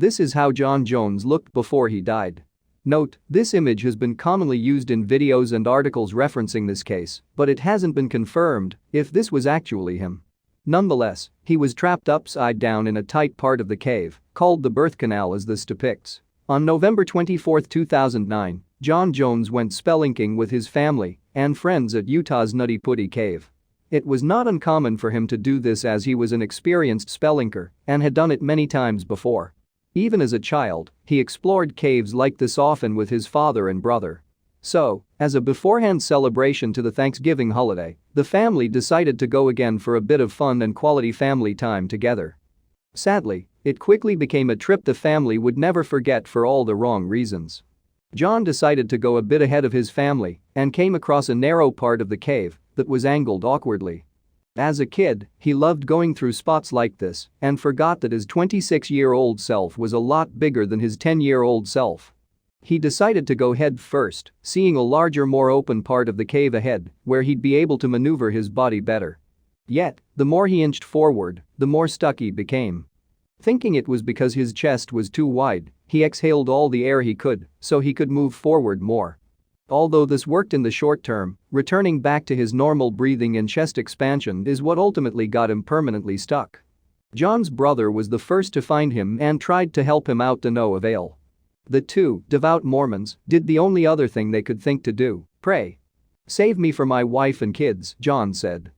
This is how John Jones looked before he died. Note, this image has been commonly used in videos and articles referencing this case, but it hasn't been confirmed if this was actually him. Nonetheless, he was trapped upside down in a tight part of the cave, called the birth canal as this depicts. On November 24, 2009, John Jones went spelunking with his family and friends at Utah's Nutty Putty Cave. It was not uncommon for him to do this as he was an experienced spelunker and had done it many times before. Even as a child, he explored caves like this often with his father and brother. So, as a beforehand celebration to the Thanksgiving holiday, the family decided to go again for a bit of fun and quality family time together. Sadly, it quickly became a trip the family would never forget for all the wrong reasons. John decided to go a bit ahead of his family and came across a narrow part of the cave that was angled awkwardly. As a kid, he loved going through spots like this and forgot that his 26-year-old self was a lot bigger than his 10-year-old self. He decided to go head first, seeing a larger, more open part of the cave ahead where he'd be able to maneuver his body better. Yet, the more he inched forward, the more stuck he became. Thinking it was because his chest was too wide, he exhaled all the air he could so he could move forward more. Although this worked in the short term, returning back to his normal breathing and chest expansion is what ultimately got him permanently stuck. John's brother was the first to find him and tried to help him out to no avail. The two devout Mormons did the only other thing they could think to do: pray. "Save me for my wife and kids," John said.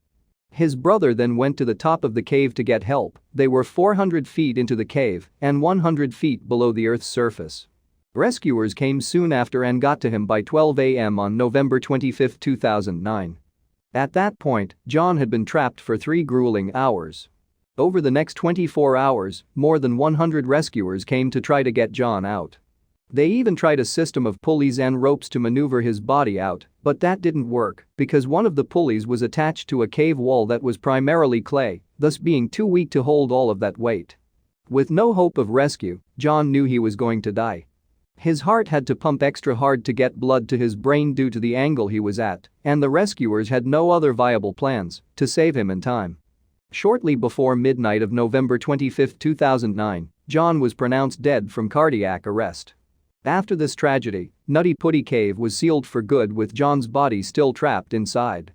His brother then went to the top of the cave to get help. They were 400 feet into the cave and 100 feet below the Earth's surface. Rescuers came soon after and got to him by 12 a.m. on November 25, 2009. At that point, John had been trapped for 3 grueling hours. Over the next 24 hours, more than 100 rescuers came to try to get John out. They even tried a system of pulleys and ropes to maneuver his body out, but that didn't work because one of the pulleys was attached to a cave wall that was primarily clay, thus being too weak to hold all of that weight. With no hope of rescue, John knew he was going to die. His heart had to pump extra hard to get blood to his brain due to the angle he was at, and the rescuers had no other viable plans to save him in time. Shortly before midnight of November 25, 2009, John was pronounced dead from cardiac arrest. After this tragedy, Nutty Putty Cave was sealed for good with John's body still trapped inside.